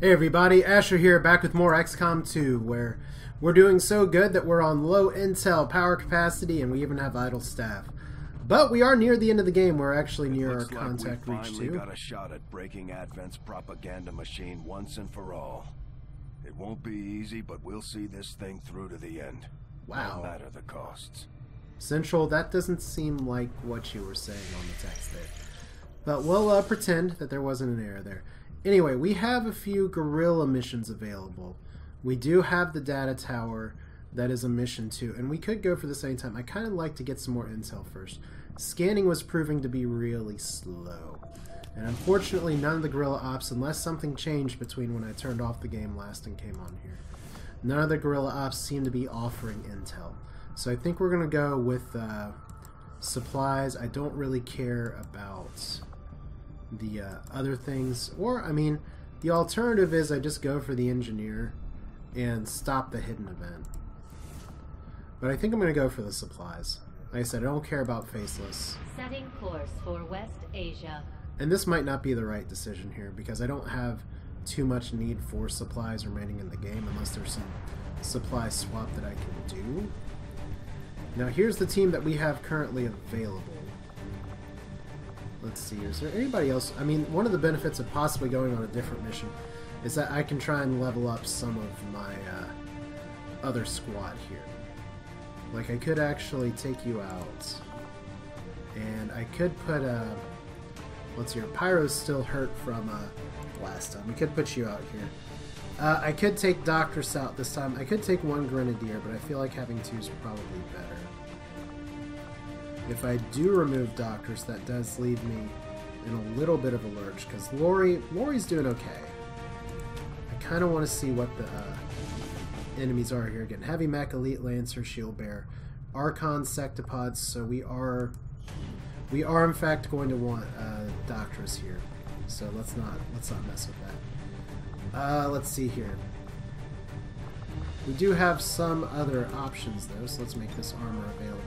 Hey everybody, Asher here, back with more XCOM 2, where we're doing so good that we're on low intel power capacity and we even have idle staff. But we are near the end of the game. We're actually near our contact reach 2. We finally got a shot at breaking Advent's propaganda machine once and for all. It won't be easy, but we'll see this thing through to the end. Wow. No matter the costs. Central, that doesn't seem like what you were saying on the text there. But we'll pretend that there wasn't an error there. Anyway, we have a few guerrilla missions available. We do have the data tower that is a mission too, and we could go for the same time. I kind of like to get some more intel first. Scanning was proving to be really slow. And unfortunately, none of the guerrilla ops, unless something changed between when I turned off the game last and came on here, none of the guerrilla ops seem to be offering intel. So I think we're going to go with supplies. I don't really care about the other things, or I mean the alternative is I just go for the engineer and stop the hidden event, but I think I'm going to go for the supplies. Like I said, I don't care about faceless. Setting course for West Asia. And this might not be the right decision here because I don't have too much need for supplies remaining in the game unless there's some supply swap that I can do. Now here's the team that we have currently available. Let's see, is there anybody else? I mean, one of the benefits of possibly going on a different mission is that I can try and level up some of my other squad here. Like, I could actually take you out, and I could put let's see here, Pyro's still hurt from last time. We could put you out here. I could take Doctress out this time. I could take one Grenadier, but I feel like having two is probably better. If I do remove Doctors, that does leave me in a little bit of a lurch, because Lori's doing okay. I kind of want to see what the enemies are here. Again, Heavy Mech, Elite Lancer, Shield Bearer, Archon, Sectopods, so we are in fact going to want Doctors here. So let's not mess with that. Let's see here. We do have some other options though, so let's make this armor available.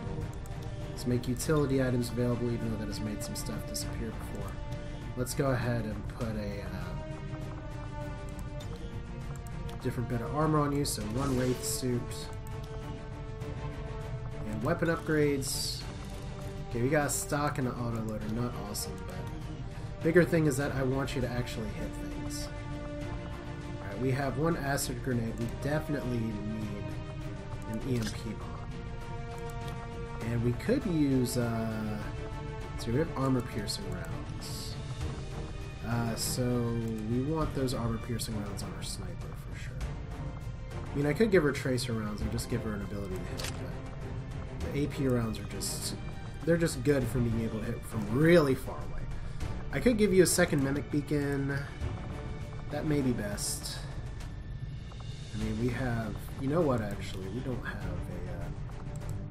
Let's make utility items available, even though that has made some stuff disappear before. Let's go ahead and put a different bit of armor on you, so one Wraith suit. And weapon upgrades. Okay, we got stock and an autoloader, not awesome, but bigger thing is that I want you to actually hit things. Alright, we have one acid grenade. We definitely need an EMP bomb. And we could use, so we have armor-piercing rounds. So we want those armor-piercing rounds on our sniper for sure. I mean, I could give her tracer rounds and just give her an ability to hit, but the AP rounds are just, they're just good for being able to hit from really far away. I could give you a second Mimic Beacon. That may be best. I mean, we have, you know what, actually, we don't have a,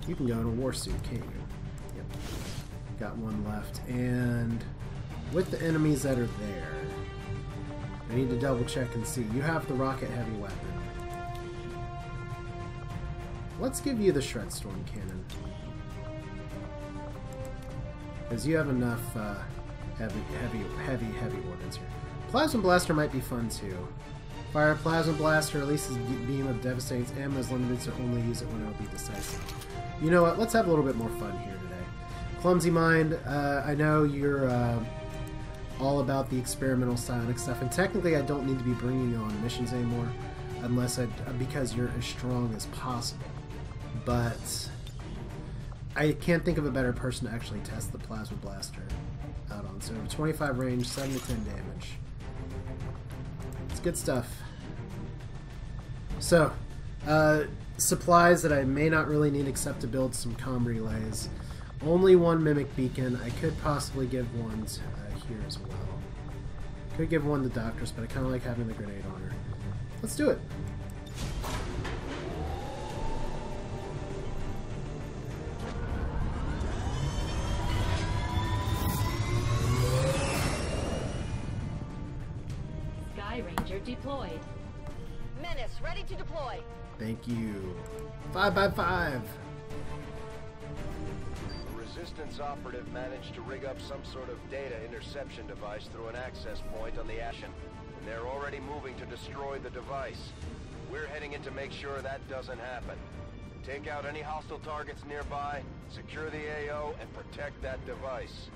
you can go in a war suit, can't you? Yep. Got one left. And with the enemies that are there, I need to double check and see. You have the rocket heavy weapon. Let's give you the Shred Storm Cannon. Because you have enough heavy ordnance here. Plasma Blaster might be fun too. Fire Plasma Blaster releases beam of devastating ammo is limited, so only use it when it will be decisive. You know what? Let's have a little bit more fun here today. Clumsy Mind, I know you're all about the experimental psionic stuff, and technically I don't need to be bringing you on missions anymore, unless because you're as strong as possible. But I can't think of a better person to actually test the Plasma Blaster out on. So 25 range, 7 to 10 damage. It's good stuff. So, supplies that I may not really need except to build some comm relays. Only one Mimic Beacon. I could possibly give one to, here as well. Could give one to Doctress, but I kind of like having the grenade on her. Let's do it. Sky Ranger deployed. Menace ready to deploy. Thank you. 5x5. The Resistance operative managed to rig up some sort of data interception device through an access point on the Ashen. and they're already moving to destroy the device. We're heading in to make sure that doesn't happen. Take out any hostile targets nearby, secure the AO, and protect that device.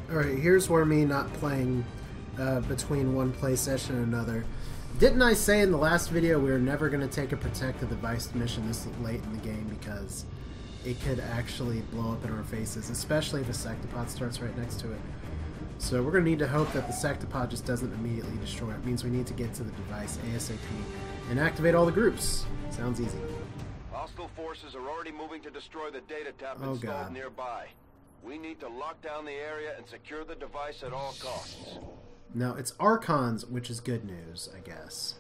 Alright, here's where me not playing between one play session and another. Didn't I say in the last video we were never going to take a protect the device mission this late in the game because it could actually blow up in our faces, especially if a sectopod starts right next to it. So we're going to need to hope that the sectopod just doesn't immediately destroy it. It means we need to get to the device ASAP and activate all the groups. Sounds easy. Hostile forces are already moving to destroy the data tap installed nearby. We need to lock down the area and secure the device at all costs. Now, it's Archons, which is good news, I guess.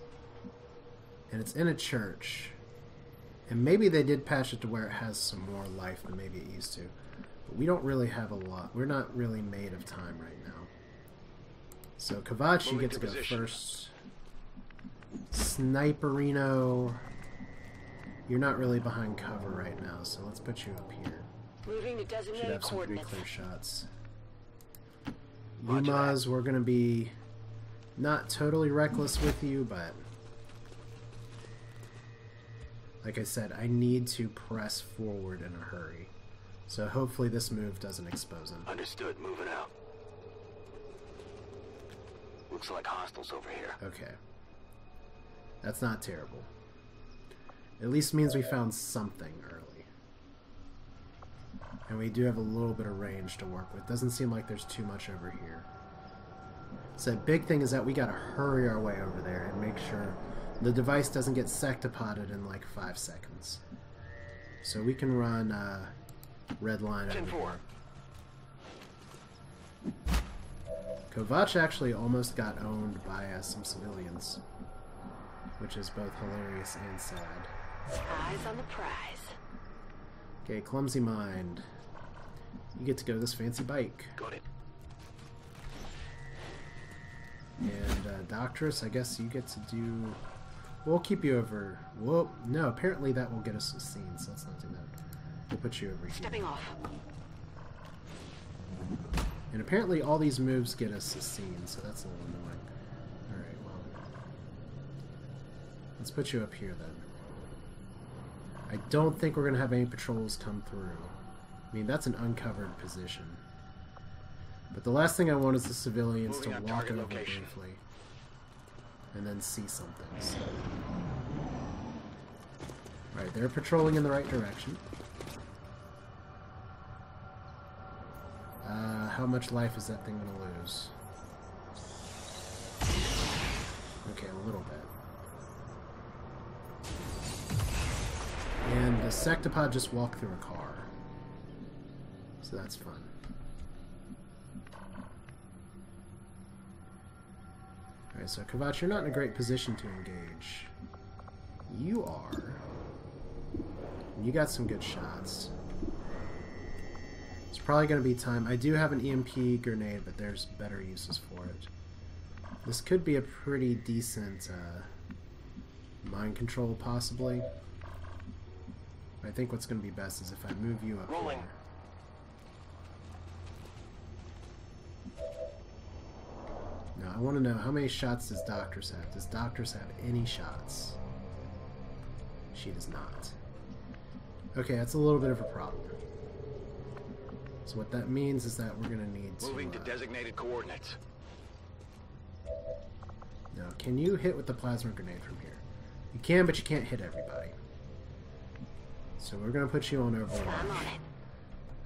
And it's in a church. And maybe they did patch it to where it has some more life than maybe it used to. But we don't really have a lot. We're not really made of time right now. So, Kavach, you get to go first. Sniperino. You're not really behind cover right now, so let's put you up here. Moving to designated Should have some pretty coordinates. clear shots. Lumaz, we're going to be not totally reckless with you, but like I said, I need to press forward in a hurry. So hopefully this move doesn't expose him. Understood. Moving out. Looks like hostiles over here. Okay. That's not terrible. At least means we found something early. And we do have a little bit of range to work with. Doesn't seem like there's too much over here. So the big thing is that we gotta hurry our way over there and make sure the device doesn't get sectopoded in like 5 seconds. So we can run red line over here. Kavach actually almost got owned by some civilians, which is both hilarious and sad. Eyes on the prize. Okay, Clumsy Mind. You get to go this fancy bike. Got it. And Doctress, I guess you get to do... We'll keep you over... Whoa, no, apparently that will get us a scene, so let's not do that. We'll put you over here. Stepping off. And apparently all these moves get us a scene, so that's a little annoying. Alright, well... Let's put you up here, then. I don't think we're going to have any patrols come through. I mean, that's an uncovered position. But the last thing I want is the civilians to walk over briefly and then see something. So. Alright, they're patrolling in the right direction. How much life is that thing going to lose? Okay, a little bit. And the sectopod just walked through a car. So that's fun. Alright, so Kavach, you're not in a great position to engage. You are. You got some good shots. It's probably going to be time. I do have an EMP grenade, but there's better uses for it. This could be a pretty decent mind control, possibly. I think what's going to be best is if I move you up here. Now, I want to know, how many shots does Doctress have? Does Doctress have any shots? She does not. Okay, that's a little bit of a problem. So what that means is that we're going to need to... Moving to designated coordinates. Now, can you hit with the plasma grenade from here? You can, but you can't hit everybody. So we're going to put you on overwatch.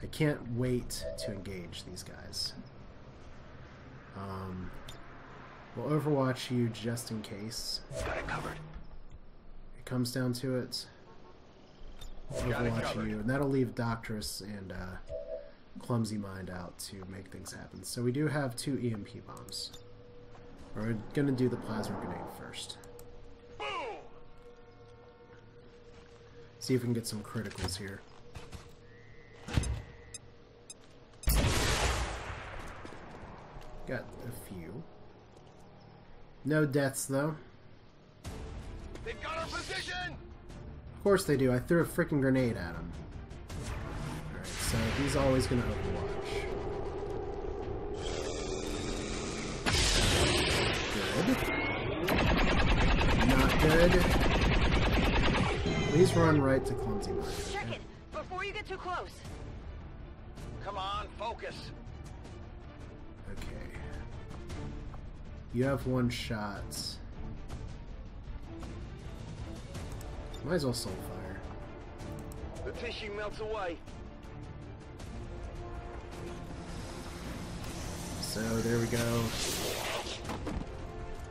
I can't wait to engage these guys. We'll overwatch you just in case. Got it covered. It comes down to it. We'll overwatch you, and that'll leave Doctress and Clumsy Mind out to make things happen. So we do have 2 EMP bombs. We're going to do the plasma grenade first. See if we can get some criticals here. Got a few. No deaths, though. They've got our position! Of course they do. I threw a freaking grenade at him. Alright, so he's always going to overwatch. Good. good. Please run right to clumsy mine. Check it before you get too close. Come on, focus. Okay. You have one shot. Might as well soul fire. The tissue melts away. So there we go.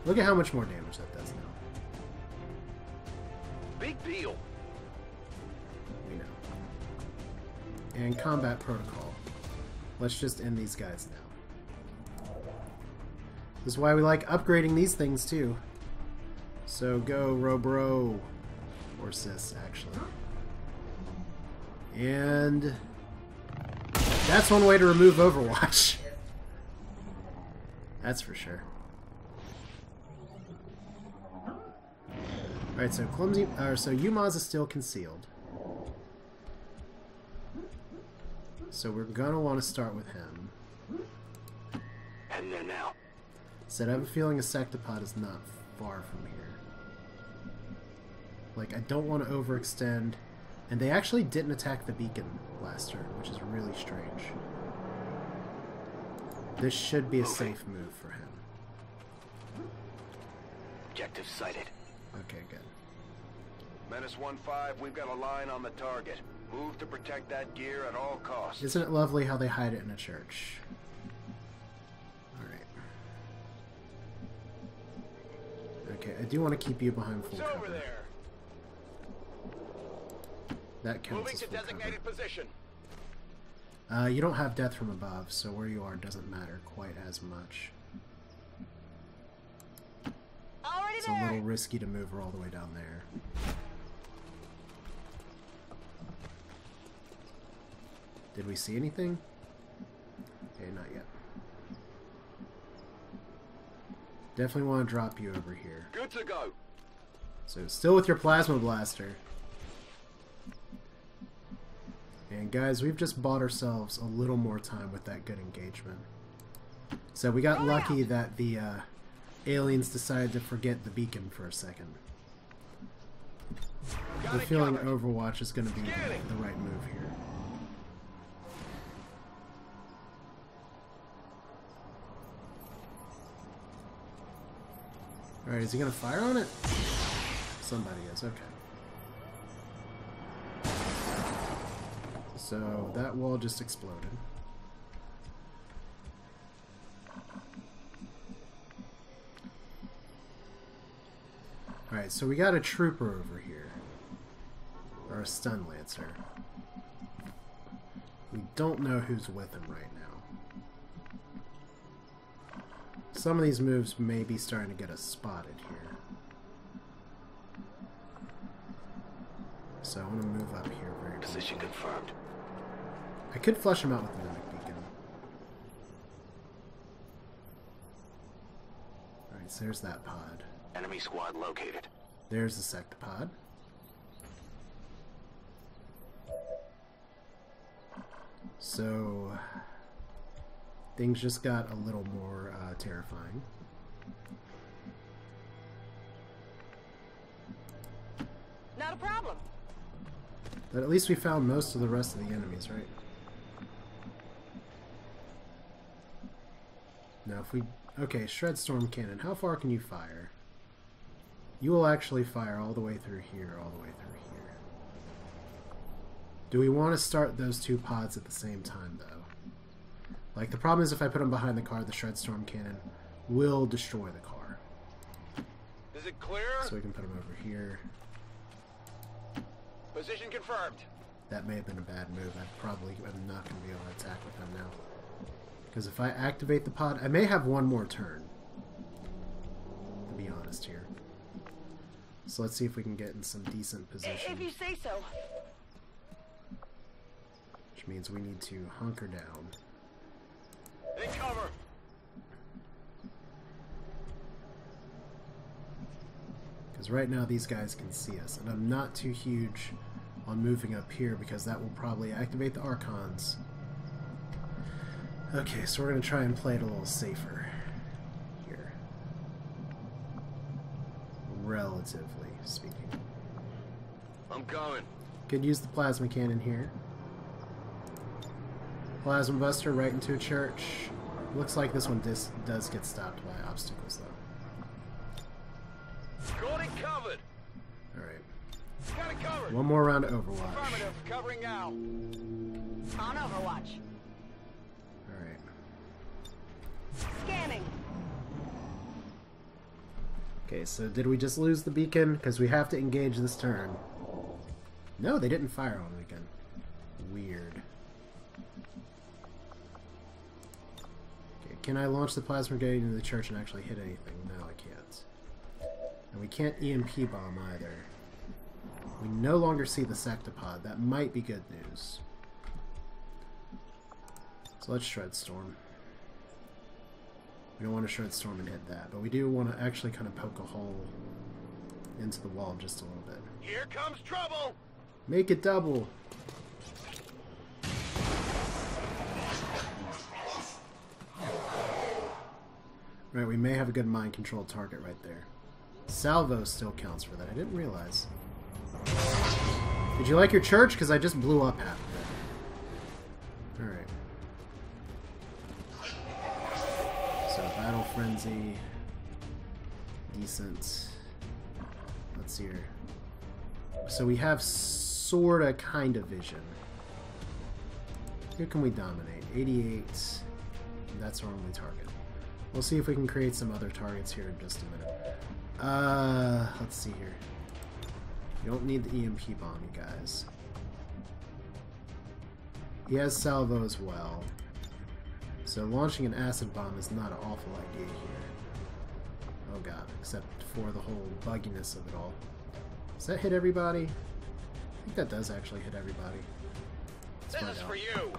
Look at how much more damage that does now. Big deal. We know. And combat protocol. Let's just end these guys now. This is why we like upgrading these things too. So go Robro. Or sis, actually. And that's one way to remove Overwatch. That's for sure. Alright, so so Yumaz is still concealed. So we're gonna want to start with him. Heading there now. Said I have a feeling a sectopod is not far from here. Like, I don't want to overextend. And they actually didn't attack the beacon last turn, which is really strange. This should be a safe move for him. Objective sighted. Okay, good. Menace 1-5, we've got a line on the target. Move to protect that gear at all costs. Isn't it lovely how they hide it in a church? Alright. Okay, I do want to keep you behind full cover. Over there. That counts Moving as to full designated position. cover. You don't have death from above, so where you are doesn't matter quite as much. Already It's there. a little risky to move her all the way down there. Did we see anything? Okay, not yet. Definitely want to drop you over here. Good to go. So still with your plasma blaster. And guys, we've just bought ourselves a little more time with that good engagement. So we got lucky that the aliens decided to forget the beacon for a second. I'm feeling Overwatch is going to be the right move here. Alright, is he going to fire on it? Somebody is, okay. So that wall just exploded. Alright, so we got a trooper over here. Or a stun lancer. We don't know who's with him right now. Some of these moves may be starting to get us spotted here. So I want to move up here very quickly. Position confirmed. I could flush him out with the mimic beacon. Alright, so there's that pod. Enemy squad located. There's the sectopod. So things just got a little more terrifying. Not a problem. But at least we found most of the rest of the enemies, right? Now if we... Okay, Shred Storm Cannon. How far can you fire? You will actually fire all the way through here, all the way through here. Do we want to start those two pods at the same time, though? Like, the problem is if I put them behind the car, the Shred Storm Cannon will destroy the car. Is it clear? So we can put them over here. Position confirmed. That may have been a bad move. I'm not going to be able to attack with them now. Because if I activate the pod, I may have one more turn. To be honest here. So let's see if we can get in some decent position. If you say so. Which means we need to hunker down. In cover. Because right now these guys can see us. And I'm not too huge on moving up here because that will probably activate the Archons. Okay, so we're going to try and play it a little safer here. Relatively relatively speaking. I'm coming. Could use the plasma cannon here. Plasma buster right into a church. Looks like this one does get stopped by obstacles, though. Got it covered. Alright. Got it covered. One more round of Overwatch. Affirmative, covering now. On Overwatch. Alright. Scanning. Okay, so did we just lose the beacon? Because we have to engage this turn. No, they didn't fire on it again. Weird. Okay, can I launch the plasma grenade into the church and actually hit anything? No, I can't. And we can't EMP bomb either. We no longer see the sectopod. That might be good news. So let's Shred Storm. We don't want to Shred Storm and hit that, but we do want to actually kind of poke a hole into the wall just a little bit. Here comes trouble. Make it double. Right, we may have a good mind control target right there. Salvo still counts for that. I didn't realize. Did you like your church? Because I just blew up half of it. Alright. So, Battle Frenzy. Decent. Let's see here. So we have sorta kind of vision. Who can we dominate? 88. That's our only target. We'll see if we can create some other targets here in just a minute. Let's see here. You don't need the EMP bomb, you guys. He has salvo as well. So launching an acid bomb is not an awful idea here. Oh god, except for the whole bugginess of it all. Does that hit everybody? I think that does actually hit everybody. Let's This find is out. for you.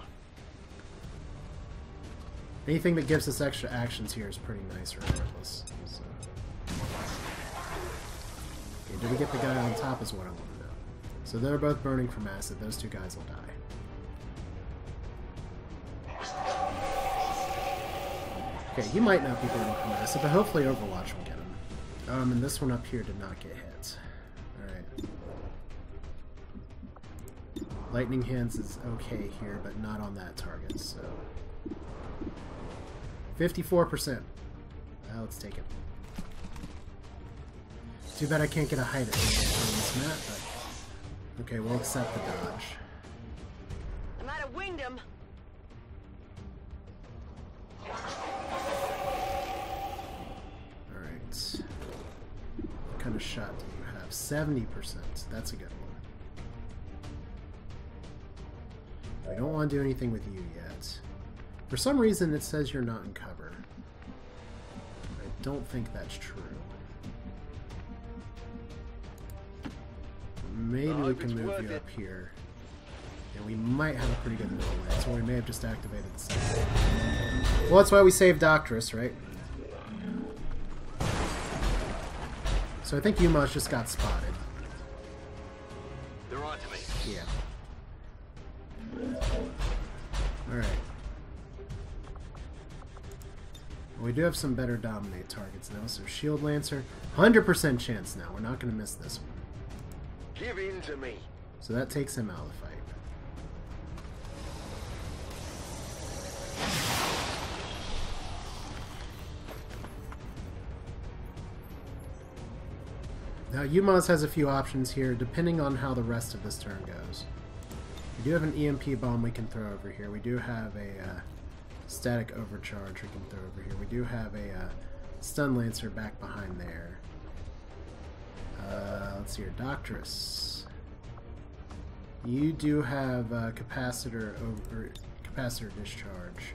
Anything that gives us extra actions here is pretty nice regardless. So. Okay, did we get the guy on top is what I want to know. So they're both burning from acid. Those two guys will die. Okay, you might not be burning from acid, but hopefully Overwatch will get him. And this one up here did not get hit. Alright. Lightning Hands is okay here, but not on that target, so... 54%. Let's take it. Too bad I can't get a height at this map, but... Okay, we'll accept the dodge. I might have winged him. Alright. What kind of shot do you have? 70%. That's a good one. We don't want to do anything with you yet. For some reason it says you're not in cover. I don't think that's true. Maybe we can move you up here. And we might have a pretty good middle lane, so we may have just activated the second. Well, that's why we saved Doctorus, right? So I think Yumaz just got spotted. They're on to me. Yeah. Alright. Well, we do have some better dominate targets now, so Shield Lancer, 100% chance now. We're not going to miss this one. Give in to me. So that takes him out of the fight. Now, Yumaz has a few options here, depending on how the rest of this turn goes. We do have an EMP bomb we can throw over here. We do have a static overcharge we can throw over here. We do have a stun lancer back behind there. Let's see here, Doctress. You do have capacitor discharge,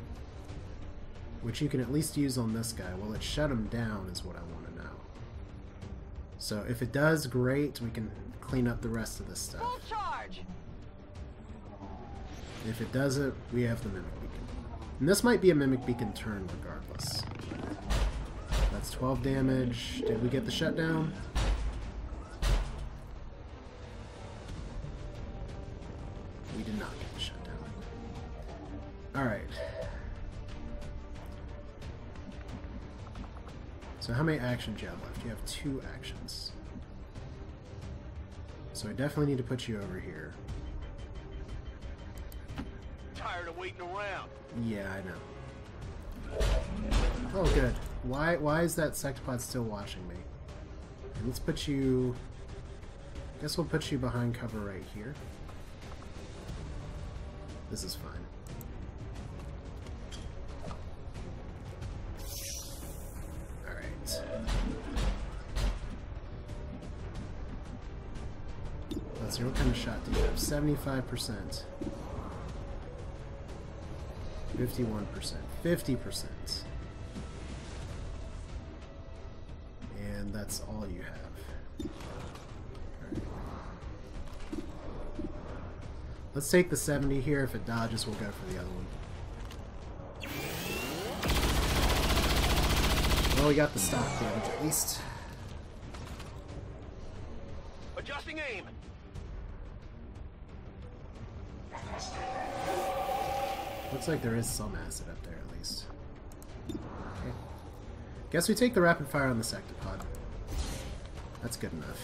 which you can at least use on this guy. Will it shut him down is what I want to know. So if it does, great. We can clean up the rest of this stuff. Full charge. If it doesn't, we have the Mimic Beacon. And this might be a Mimic Beacon turn regardless. That's 12 damage. Did we get the shutdown? We did not get the shutdown. Alright. So how many actions do you have left? You have 2 actions. So I definitely need to put you over here. Tired of waiting around. Yeah, I know. Oh, good. Why is that sectopod still watching me? Let's put you... I guess we'll put you behind cover right here. This is fine. Alright. Let's see, what kind of shot do you have? 75%. 51%. 50%. And that's all you have. Alright. Let's take the 70 here. If it dodges, we'll go for the other one. Well, we got the stock damage at least. Adjusting aim. Looks like there is some acid up there at least. Okay. Guess we take the rapid fire on the sectopod. That's good enough.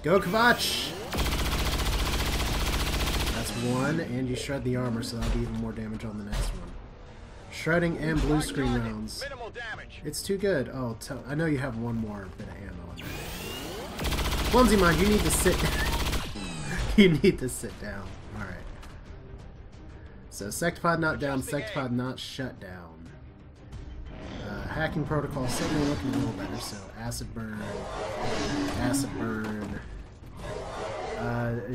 Go, Kvatch! That's one, and you shred the armor, so that'll be even more damage on the next one. Shredding and blue screen rounds. Minimal damage. It's too good. Oh, I know you have one more bit of ammo in there. Clumsy Mind, you need to sit down. You need to sit down. Alright. So, sectopod not down, sectopod not shut down. Hacking protocol certainly looking a little better, so acid burn. Acid burn.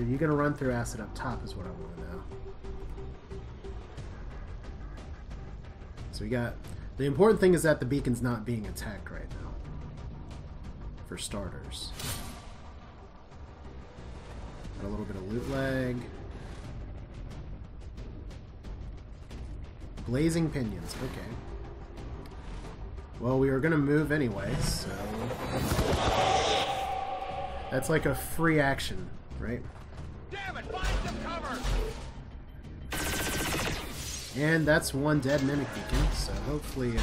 You're gonna run through acid up top is what I want to know. So we got... The important thing is that the beacon's not being attacked right now. For starters. Got a little bit of loot lag. Blazing pinions, okay. Well, we were gonna move anyway, so... That's like a free action, right? Damn it, find some cover! And that's one dead mimic beacon, so hopefully,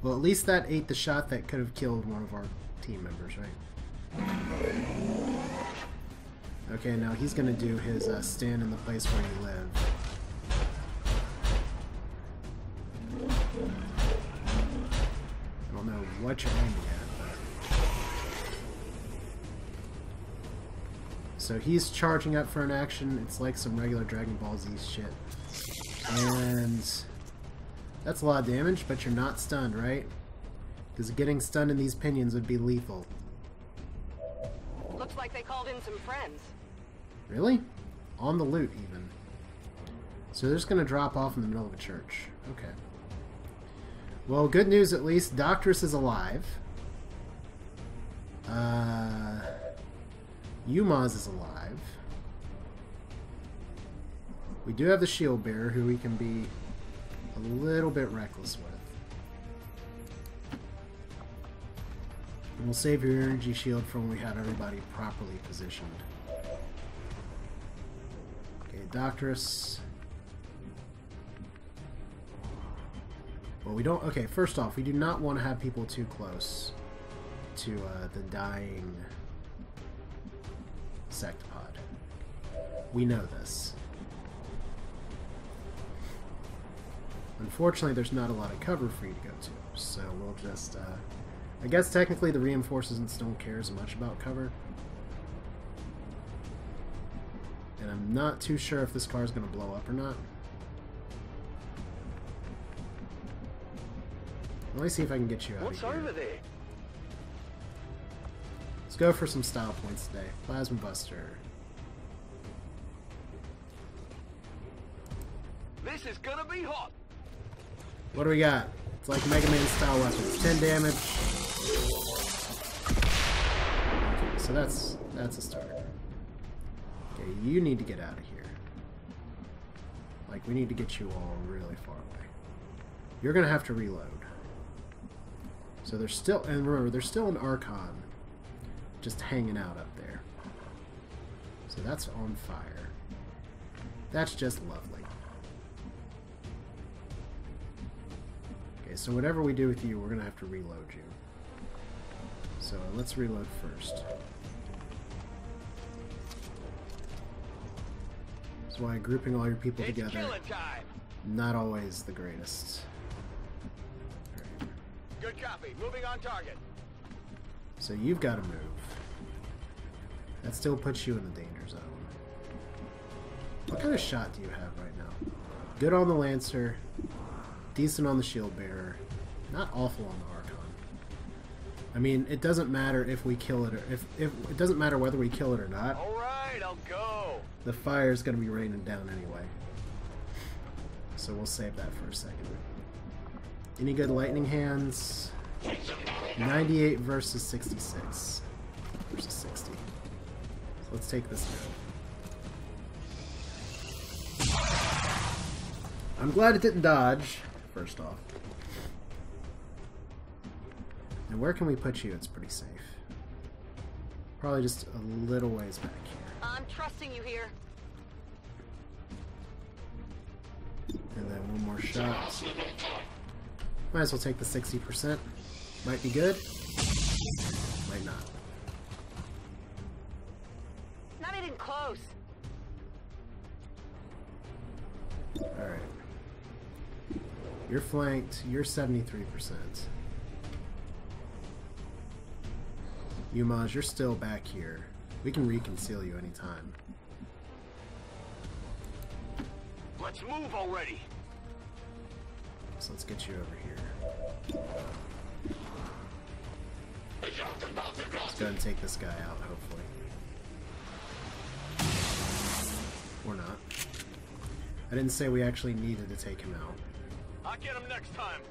well, at least that ate the shot that could have killed one of our team members, right? Okay, now he's gonna do his stand in the place where you live. I don't know what you're aiming at, but... So he's charging up for an action. It's like some regular Dragon Ball Z shit. And that's a lot of damage, but you're not stunned, right? Because getting stunned in these pinions would be lethal. Looks like they called in some friends. Really? On the loot, even. So they're just going to drop off in the middle of a church. Okay. Well, good news at least. Doctress is alive. Umaz is alive. We do have the shield bearer, who we can be a little bit reckless with. And we'll save your energy shield for when we have everybody properly positioned. Okay, Doctress. Well, we don't... Okay, first off, we do not want to have people too close to the dying sectopod. We know this. Unfortunately, there's not a lot of cover for you to go to, so we'll just, I guess technically the reinforcements don't care as much about cover. And I'm not too sure if this car is going to blow up or not. Let me see if I can get you out of here. What's over there? Let's go for some style points today. Plasma Buster. This is gonna be hot. What do we got? It's like Mega Man style weapons. 10 damage. Okay, so that's a start. Okay, you need to get out of here. Like, we need to get you all really far away. You're gonna have to reload. So there's still, and remember, there's still an Archon just hanging out up there. So that's on fire. That's just lovely. Okay, so whatever we do with you, we're gonna have to reload you. So let's reload first. That's why grouping all your people It's together, killing time. not always the greatest. Good copy. Moving on target. So you've got to move. That still puts you in the danger zone. What kind of shot do you have right now? Good on the Lancer, decent on the Shield Bearer, not awful on the Archon. I mean, it doesn't matter if we kill it, or if it doesn't matter whether we kill it or not. All right, I'll go. The fire is going to be raining down anyway. So we'll save that for a second. Any good lightning hands? 98 versus 66 versus 60. So let's take this now. I'm glad it didn't dodge, first off. And where can we put you? It's pretty safe. Probably just a little ways back here. I'm trusting you here. And then one more shot. Might as well take the 60%. Might be good. Might not. Not even close. Alright. You're flanked. You're 73%. Yumaj, you're still back here. We can reconceal you anytime. Let's move already. So let's get you over here. Let's go ahead and take this guy out, hopefully. Or not. I didn't say we actually needed to take him out. I'll get him next time.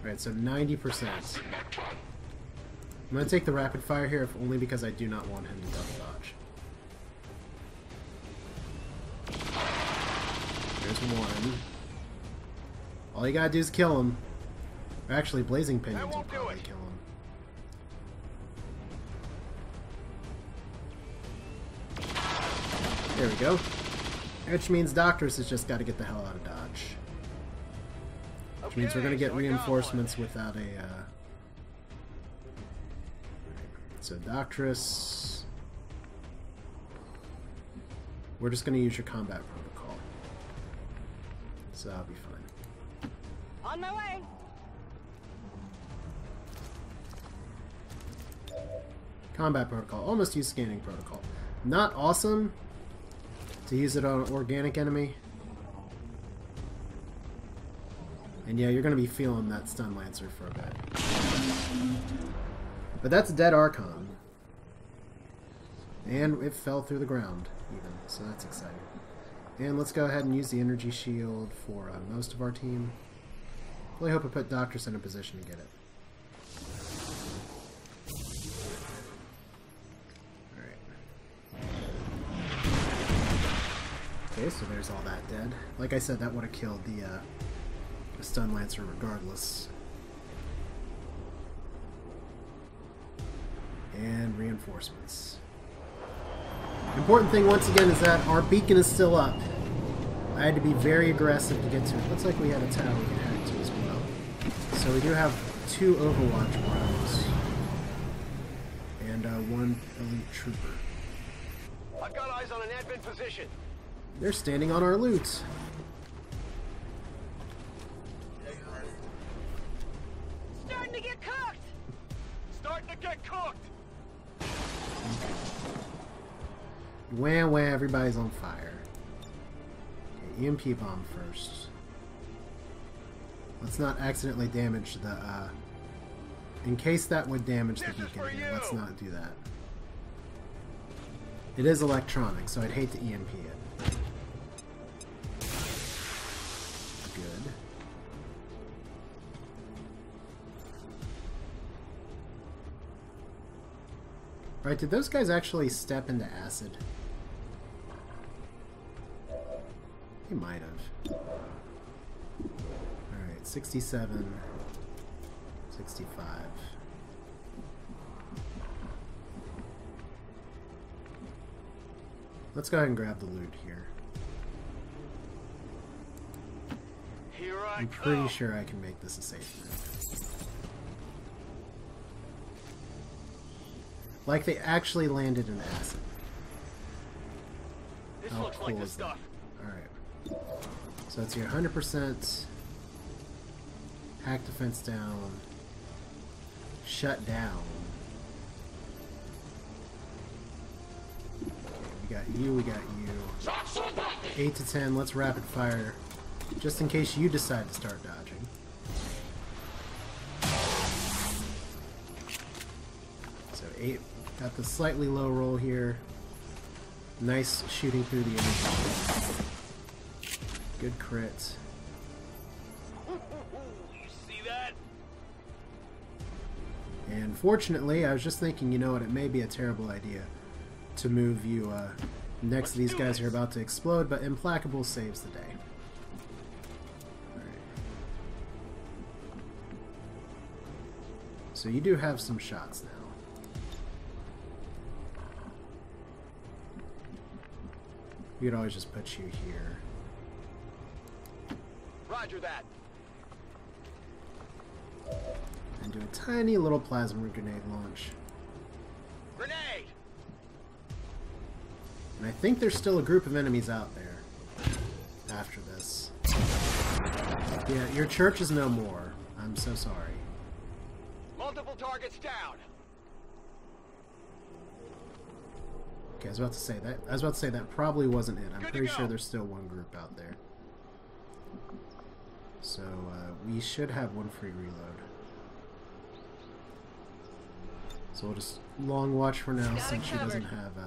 Alright, so 90%. I'm going to take the rapid fire here, if only because I do not want him to double dodge. There's one. All you gotta do is kill him. Or actually, blazing pinions will probably kill him. There we go. Which means Doctorus has just got to get the hell out of dodge. Which means we're going to get reinforcements without a... So Doctorus... We're just going to use your combat protocol. So that'll be fine. On my way. Combat protocol. Almost use scanning protocol. Not awesome to use it on an organic enemy. And yeah, you're going to be feeling that stun lancer for a bit. But that's a dead Archon. And it fell through the ground, even. So that's exciting. And let's go ahead and use the energy shield for most of our team. Really hope I put Doctorus in a position to get it. Okay, so there's all that dead. Like I said, that would have killed the stun lancer regardless. And reinforcements. Important thing once again is that our beacon is still up. I had to be very aggressive to get to it. Looks like we had a tower we could hack to as well. So we do have 2 Overwatch rounds. And 1 elite trooper. I've got eyes on an admin position. They're standing on our loot. Starting to get cooked. Starting to get cooked. Wham wham, everybody's on fire. Okay, EMP bomb first. Let's not accidentally damage the, in case that would damage the beacon here, let's not do that. It is electronic, so I'd hate to EMP it. Good. Alright, did those guys actually step into acid? They might have. Alright, 67, 65. Let's go ahead and grab the loot here. I'm pretty sure I can make this a safe move. Like they actually landed in acid. How looks cool like the is that? stuff. Alright. So it's your 100% hack defense down. Shut down. We got you, we got you. 8 to 10, let's rapid fire. Just in case you decide to start dodging. So 8, got the slightly low roll here. Nice shooting through the energy. Good crit. You see that? And fortunately, I was just thinking, you know what, it may be a terrible idea to move you next to these guys who are about to explode, but Implacable saves the day. Alright. So you do have some shots now. We could always just put you here. Roger that. And do a tiny little plasma grenade launch. Grenade! And I think there's still a group of enemies out there after this. Yeah, your church is no more. I'm so sorry. Multiple targets down. Okay, I was about to say that probably wasn't it. I'm Good to pretty go. sure there's still one group out there. So we should have one free reload. So we'll just long watch for now since she doesn't have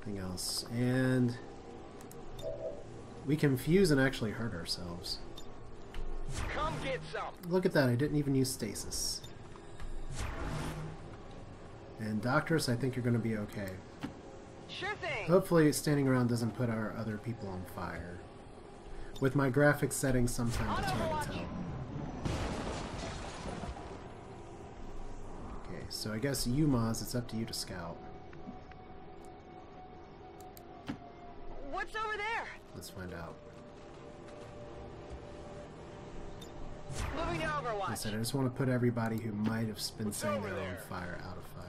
anything else. And we can fuse and actually hurt ourselves. Come get some. Look at that, I didn't even use stasis. And Doctress, I think you're going to be okay. Sure thing. Hopefully standing around doesn't put our other people on fire. With my graphics settings, sometimes it's hard to tell. Okay, so I guess you, Maz, it's up to you to scout. What's over there? Let's find out. Moving to Like I Overwatch. said, I just want to put everybody who might have been What's setting over their own there? fire out of fire.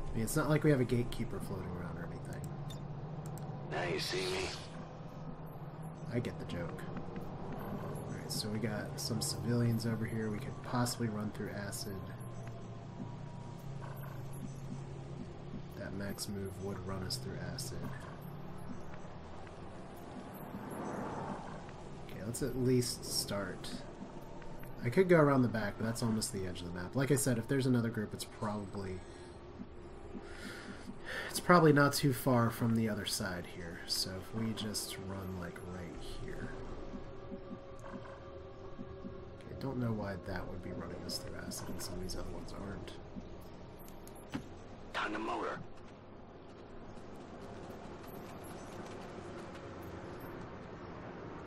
I mean, it's not like we have a gatekeeper floating around or anything. Now you see me. I get the joke. Alright, so we got some civilians over here. We could possibly run through acid. That max move would run us through acid. Okay, let's at least start. I could go around the back, but that's almost the edge of the map. Like I said, if there's another group, it's probably not too far from the other side here. So if we just run like right here. Okay, don't know why that would be running us through acid and some of these other ones aren't. Time to motor.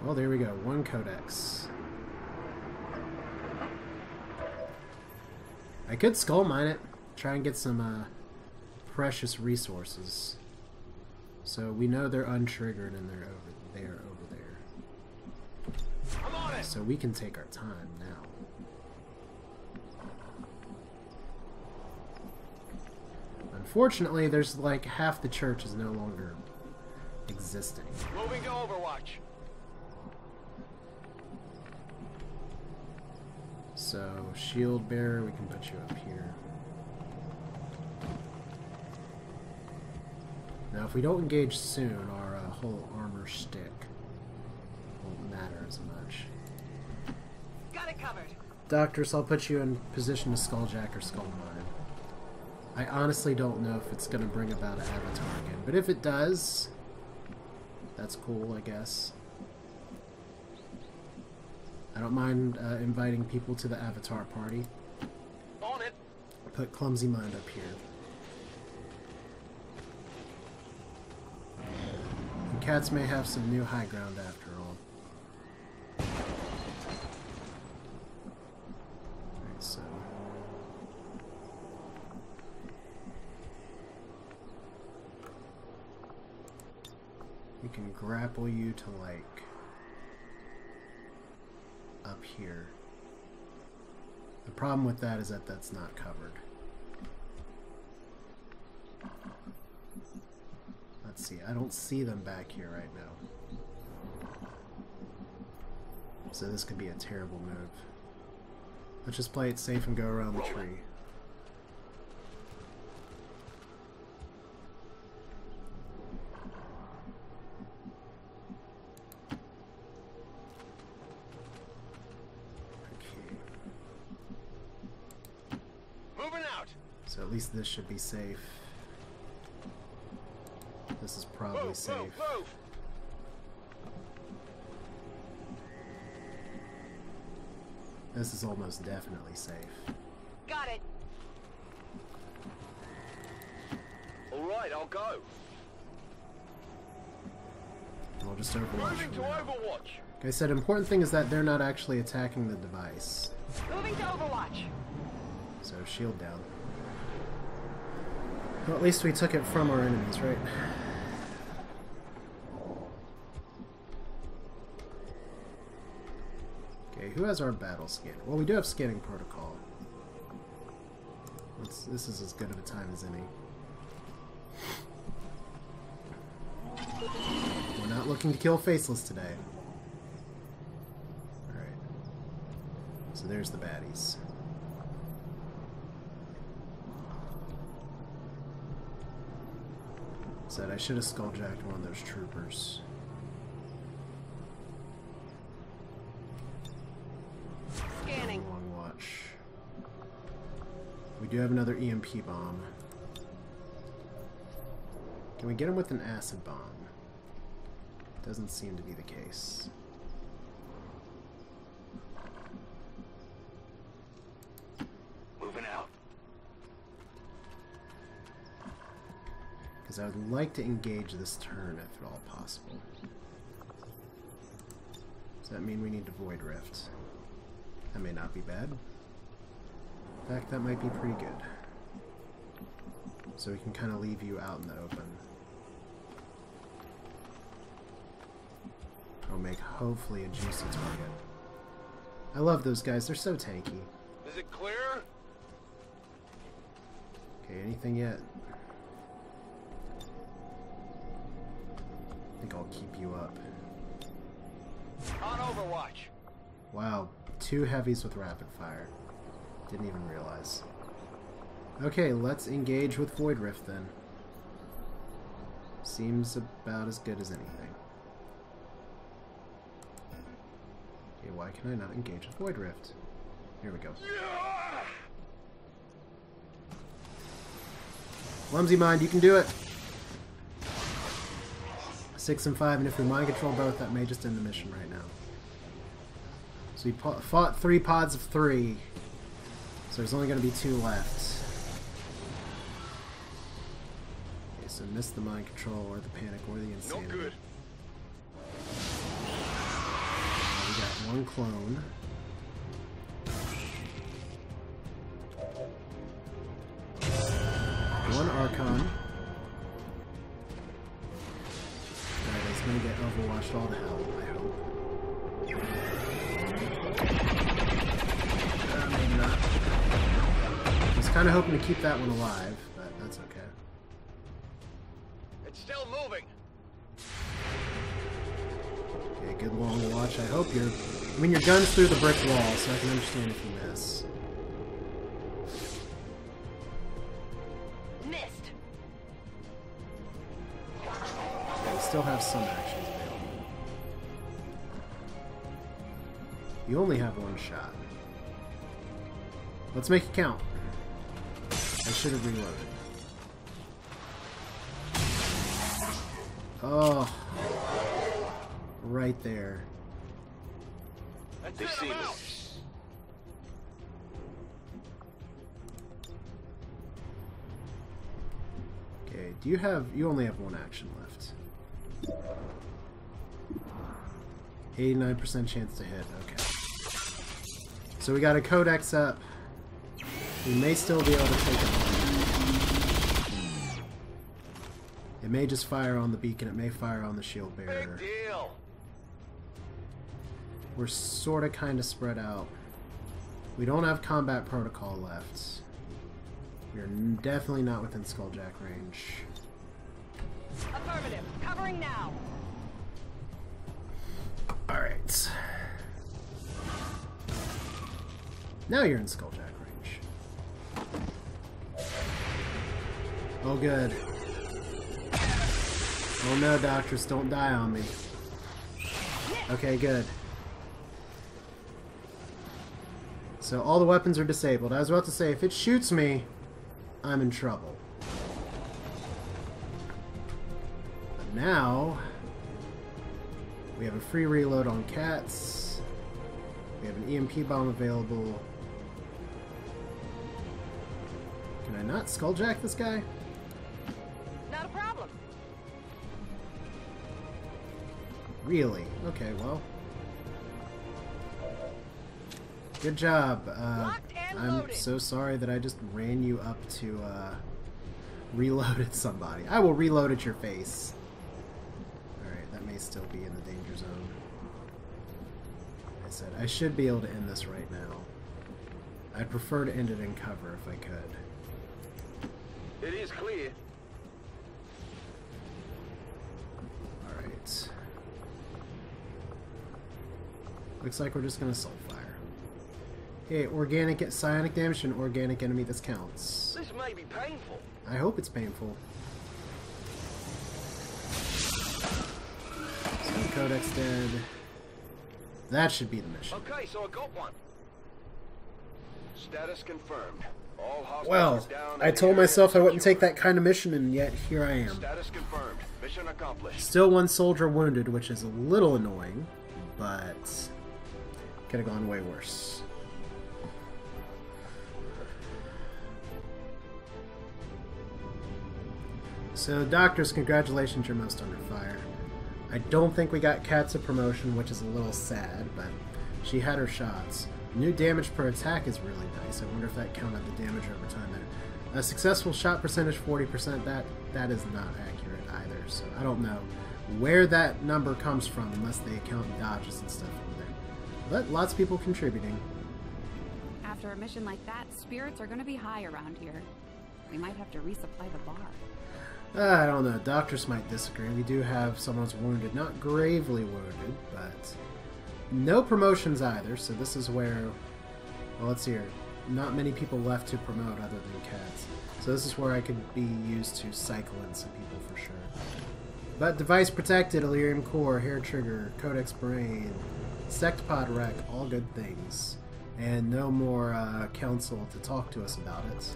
Well, there we go. One codex. I could skull mine it. Try and get some precious resources. So we know they're untriggered and they're over there. I'm on it. So we can take our time now. Unfortunately, there's like half the church is no longer existing. Moving to Overwatch. So, shield bearer, we can put you up here. Now, if we don't engage soon, our whole armor shtick won't matter as much. Got it covered. Doctress, I'll put you in position to skulljack or skull mine. I honestly don't know if it's going to bring about an avatar again, but if it does, that's cool, I guess. I don't mind inviting people to the avatar party. On it. Put Clumsy Mind up here. And cats may have some new high ground after all. Alright, so... we can grapple you to, like... up here. The problem with that is that that's not covered. see. I don't see them back here right now. So this could be a terrible move. Let's just play it safe and go around the tree. So at least this should be safe. This is probably safe. Move. This is almost definitely safe. Got it. All right, I'll go. We'll just overwatch. Moving to Overwatch. Like I said, important thing is that they're not actually attacking the device. Moving to Overwatch. So shield down. Well, at least we took it from our enemies, right? Okay, who has our battle scan? Well, we do have scanning protocol. This is as good of a time as any. We're not looking to kill Faceless today. Alright. So there's the baddies. Said I should have skulljacked one of those troopers. Scanning. Long watch. We do have another EMP bomb. Can we get him with an acid bomb? Doesn't seem to be the case. Moving out. Because I would like to engage this turn if at all possible. Does that mean we need to Void Rift? That may not be bad. In fact, that might be pretty good. So we can kind of leave you out in the open. I'll make hopefully a juicy target. I love those guys, they're so tanky. Is it clear? Okay, anything yet? I think I'll keep you up. On Overwatch. Wow, 2 heavies with rapid fire. Didn't even realize. Okay, let's engage with Void Rift then. Seems about as good as anything. Okay, why can I not engage with Void Rift? Here we go. Clumsy Mind, you can do it! 6 and 5, and if we mind control both, that may just end the mission right now. So we fought 3 pods of 3, so there's only going to be 2 left. Okay, so missed the mind control, or the panic, or the insanity. No good. We got 1 clone. One Archon. Alright, it's gonna get overwatched all to hell, I hope. Maybe not. I was kinda hoping to keep that one alive, but that's okay. It's still moving. Okay, good long watch. I hope you're... I mean, your gun's through the brick wall, so I can understand if you miss. Missed. Okay, we still have some actions available. You only have 1 shot. Let's make it count. I should have reloaded. Oh. Right there. They see me. Okay, do you have... You only have 1 action left. 89% chance to hit, okay. So we got a codex up. We may still be able to take it. It may just fire on the beacon, it may fire on the shield bearer. Big deal. We're sorta kinda spread out. We don't have combat protocol left. We're definitely not within Skulljack range. Affirmative. Covering now. Alright. Now you're in Skulljack range. Oh, good. Oh no, doctors, don't die on me. Okay, good. So all the weapons are disabled. I was about to say, if it shoots me, I'm in trouble. But now, we have a free reload on cats. We have an EMP bomb available. Can I not skulljack this guy? Not a problem. Really? Okay, well. Good job. Locked and I'm loaded. so sorry that I just ran you up to reloaded somebody. I will reload at your face. Alright, that may still be in the danger zone. Like I said, I should be able to end this right now. I'd prefer to end it in cover if I could. It is clear. Alright. Looks like we're just gonna soul fire. Okay, organic psionic damage to an organic enemy. This counts. This may be painful. I hope it's painful. So Codex dead. That should be the mission. Okay, so I got one. Status confirmed. All hostiles Well, down. I told myself I wouldn't take that kind of mission, and yet here I am. Status confirmed. Mission accomplished. Still one soldier wounded, which is a little annoying, but could have gone way worse. So, doctors, congratulations, you're most under fire. I don't think we got Kat's a promotion, which is a little sad, but she had her shots. New damage per attack is really nice. I wonder if that counted the damage over time there. A successful shot percentage, 40%, that is not accurate either, so I don't know where that number comes from unless they account dodges and stuff over there. But lots of people contributing. After a mission like that, spirits are going to be high around here. We might have to resupply the bar. I don't know. Doctors might disagree. We do have someone's wounded. Not gravely wounded, but no promotions either, so this is where... Well, let's see here. Not many people left to promote other than cats. So this is where I could be used to cycle in some people for sure. But device protected, Illyrium core, hair trigger, codex brain, sectpod wreck, all good things. And no more council to talk to us about it.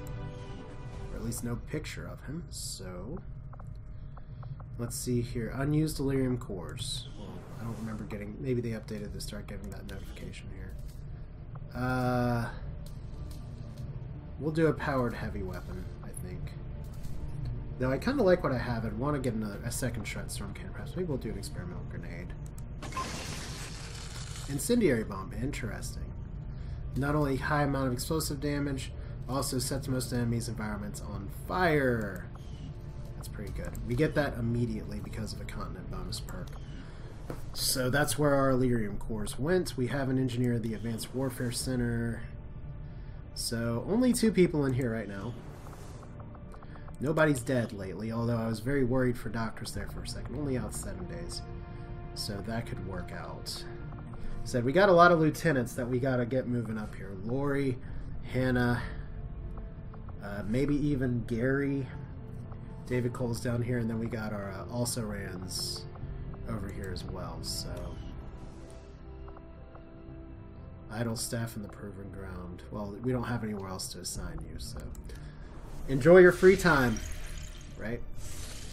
Or at least no picture of him, so... Let's see here. Unused Illyrium cores. Well, I don't remember getting... Maybe they updated to start getting that notification here. We'll do a powered heavy weapon, I think. Though I kind of like what I have. I'd want to get a second shred storm cannon, perhaps. Maybe we'll do an experimental grenade. Incendiary bomb. Interesting. Not only high amount of explosive damage, also sets most enemies' environments on fire. That's pretty good. We get that immediately because of a continent bonus perk. So that's where our Illyrium cores went. We have an engineer at the Advanced Warfare Center. So only 2 people in here right now. Nobody's dead lately, although I was very worried for doctors there for a second. Only out 7 days. So that could work out. Said we got a lot of lieutenants that we gotta get moving up here. Lori, Hannah, maybe even Gary. David Cole's down here, and then we got our also-rans over here as well, so... Idle staff in the proven ground. Well, we don't have anywhere else to assign you, so... Enjoy your free time, right?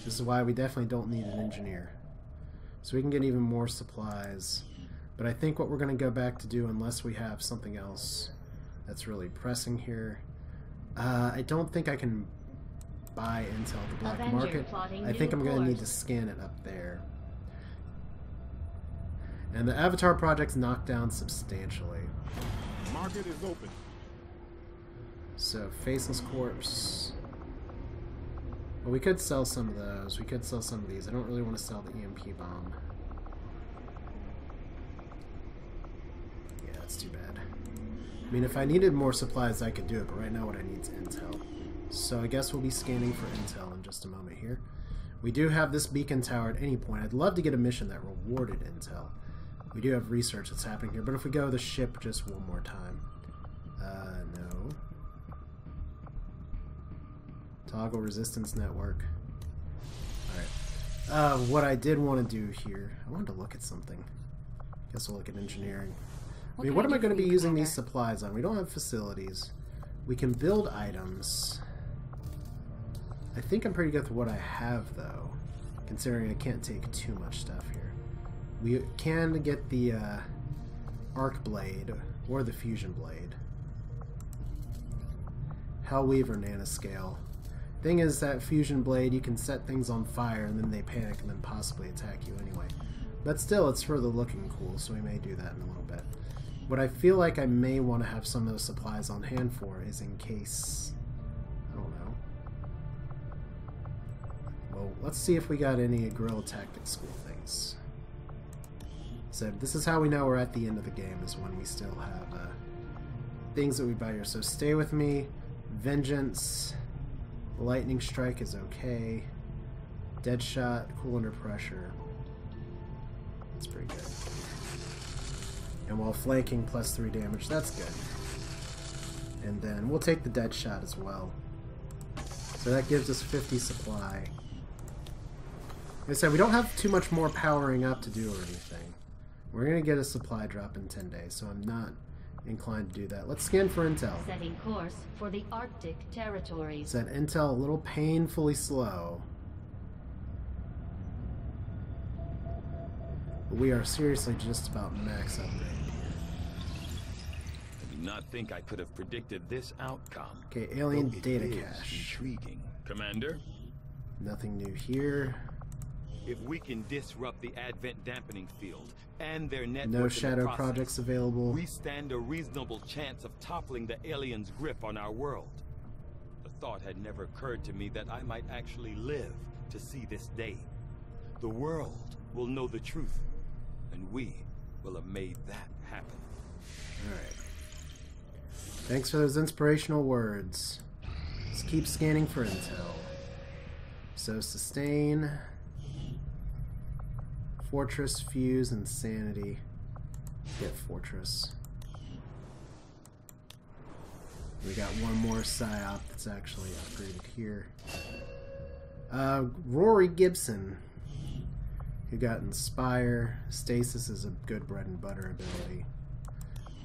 This is why we definitely don't need an engineer. So we can get even more supplies. But I think what we're going to go back to do, unless we have something else that's really pressing here... I don't think I can buy intel at the black Avenger market. plotting I think new I'm going to need to course. scan it up there. And the Avatar project's knocked down substantially. Market is open. So, Faceless Corpse. Well, we could sell some of those. We could sell some of these. I don't really want to sell the EMP bomb. Yeah, that's too bad. I mean, if I needed more supplies, I could do it, but right now what I need is intel. So I guess we'll be scanning for intel in just a moment here. We do have this beacon tower at any point. I'd love to get a mission that rewarded intel. We do have research that's happening here, but if we go the ship just one more time. No. Toggle resistance network. Alright. What I did want to do here, I wanted to look at something. Guess we'll look at engineering. I mean, what am I going to be using these supplies on? We don't have facilities. We can build items. I think I'm pretty good with what I have, though, considering I can't take too much stuff here. We can get the arc blade or the fusion blade. Hellweaver nanoscale. Thing is that fusion blade, you can set things on fire and then they panic and then possibly attack you anyway. But still, it's further looking cool, so we may do that in a little bit. What I feel like I may want to have some of those supplies on hand for is in case... I don't know. Well, let's see if we got any guerrilla tactics school things. So this is how we know we're at the end of the game, is when we still have things that we buy here. So stay with me. Vengeance. Lightning strike is okay. Dead shot. Cool under pressure. That's pretty good. And while flanking, +3 damage. That's good. And then we'll take the dead shot as well. So that gives us 50 supply. Like I said, we don't have too much more powering up to do or anything. We're going to get a supply drop in 10 days, so I'm not inclined to do that. Let's scan for intel. Setting course for the Arctic territories. Set intel a little painfully slow. But we are seriously just about max upgrade here. I do not think I could have predicted this outcome. Okay, alien Though it data is cache. Intriguing. Commander? Nothing new here. If we can disrupt the Advent dampening field and their network, No shadow projects available. we stand a reasonable chance of toppling the aliens' grip on our world. The thought had never occurred to me that I might actually live to see this day. The world will know the truth, and we will have made that happen. Alright. Thanks for those inspirational words. Let's keep scanning for intel. So sustain... Fortress, Fuse, Insanity. Get Fortress. We got one more PSYOP that's actually upgraded here. Rory Gibson, who got Inspire. Stasis is a good bread and butter ability.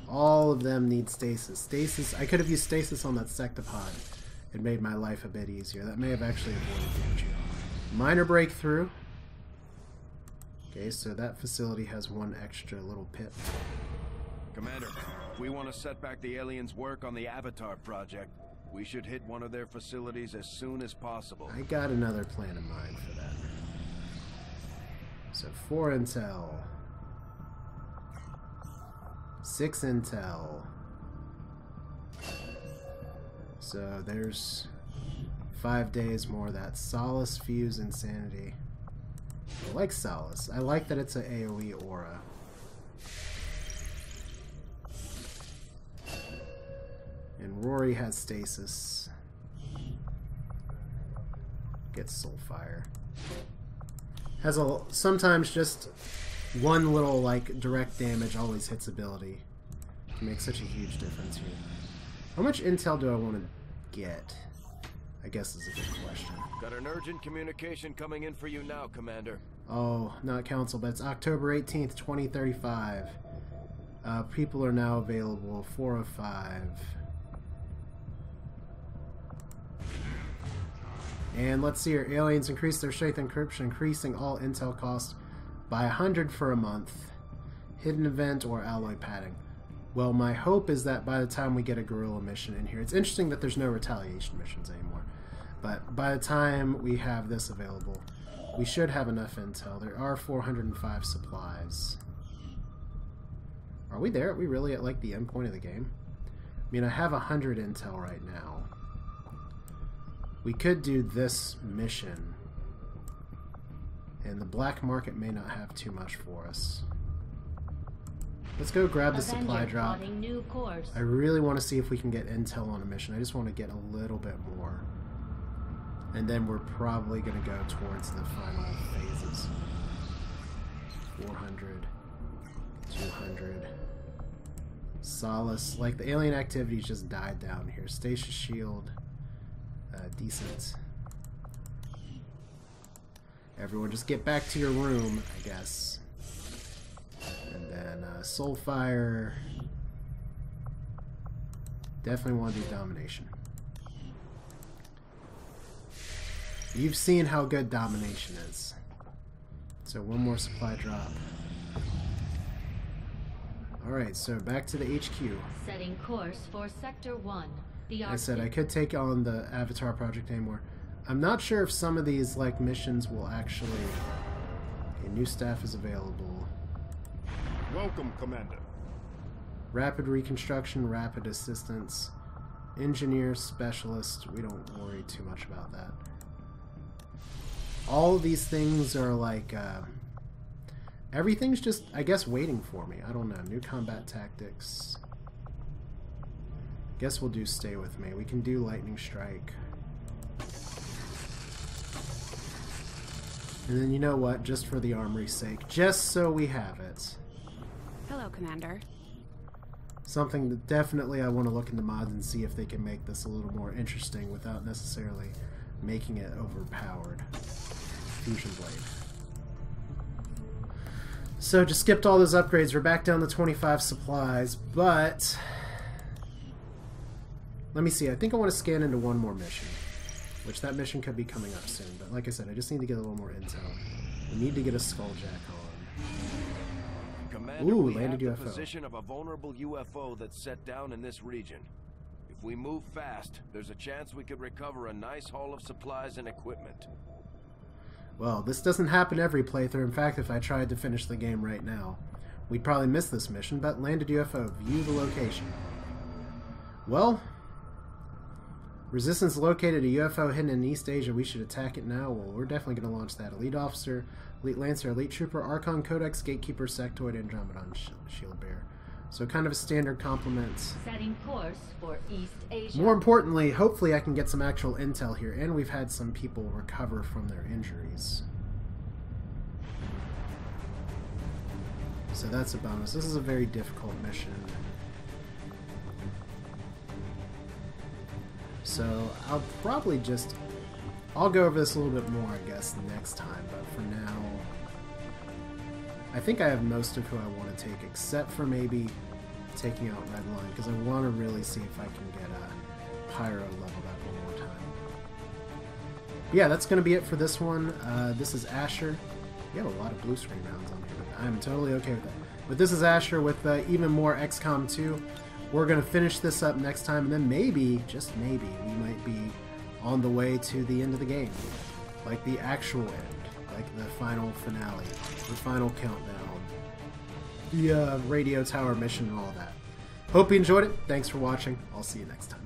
All of them need Stasis. Stasis, I could have used Stasis on that Sectopod. It made my life a bit easier. That may have actually avoided damage. Minor Breakthrough. Okay, so that facility has one extra little pit. Commander, we want to set back the aliens' work on the Avatar project. We should hit one of their facilities as soon as possible. I got another plan in mind for that. So 4 intel. 6 intel. So there's 5 days more of that. Solace, Fuse, Insanity. I like Solace. I like that it's an AoE aura. And Rory has Stasis. Gets Soulfire. Has a sometimes just one little like direct damage always hits ability. Can make such a huge difference here. How much intel do I want to get? I guess is a good question. Got an urgent communication coming in for you now, Commander. Oh, not Council, but it's October 18th, 2035. People are now available. 4 of 5. And let's see here. Aliens increase their strength encryption, increasing all intel costs by 100 for a month. Hidden event or alloy padding. Well, my hope is that by the time we get a guerrilla mission in here, it's interesting that there's no retaliation missions anymore. But by the time we have this available, we should have enough intel. There are 405 supplies. Are we there? Are we really at like the end point of the game? I mean, I have 100 intel right now. We could do this mission. And the black market may not have too much for us. Let's go grab the supply drop. New course. I really want to see if we can get intel on a mission. I just want to get a little bit more. And then we're probably going to go towards the final phases. 400, 200. Solace. Like, the alien activities just died down here. Stasis shield. Decent. Everyone just get back to your room, I guess. And then Soulfire. Definitely want to do domination. You've seen how good domination is. So one more supply drop. Alright, so back to the HQ. Setting course for Sector 1. The I said I could take on the Avatar project anymore. I'm not sure if some of these like missions will actually... Okay, new staff is available. Welcome, Commander. Rapid reconstruction, rapid assistance, engineer, specialist. We don't worry too much about that. All of these things are like, everything's just, I guess, waiting for me. I don't know. New combat tactics. Guess we'll do stay with me. We can do lightning strike. And then you know what? Just for the armory's sake. Just so we have it. Hello, Commander. Something that definitely I want to look into mods and see if they can make this a little more interesting without necessarily making it overpowered. Fusion blade. So just skipped all those upgrades. We're back down to 25 supplies, but let me see. I think I want to scan into one more mission, which that mission could be coming up soon. But like I said, I just need to get a little more intel. We need to get a Skulljack on. Commander, Ooh, we landed have the UFO. position of a vulnerable UFO that's set down in this region. If we move fast, there's a chance we could recover a nice haul of supplies and equipment. Well, this doesn't happen every playthrough. In fact, if I tried to finish the game right now, we'd probably miss this mission, but landed UFO. View the location. Well, Resistance located a UFO hidden in East Asia. We should attack it now. Well, we're definitely going to launch that. Elite Officer, Elite Lancer, Elite Trooper, Archon, Codex, Gatekeeper, Sectoid, Andromedon, Shield Bearer. So kind of a standard complement. Setting course for East Asia. More importantly, hopefully I can get some actual intel here, and we've had some people recover from their injuries. So that's a bonus. This is a very difficult mission. So I'll probably just... I'll go over this a little bit more, I guess, next time, but for now... I think I have most of who I want to take, except for maybe taking out Redline, because I want to really see if I can get a Pyro leveled up one more time. But yeah, that's going to be it for this one. This is Asher. We have a lot of blue screen rounds on here, but I'm totally okay with that. But this is Asher with even more XCOM 2. We're going to finish this up next time, and then maybe, just maybe, we might be on the way to the end of the game. Like the actual end. Like the final finale. The final countdown. The radio tower mission and all that. Hope you enjoyed it. Thanks for watching. I'll see you next time.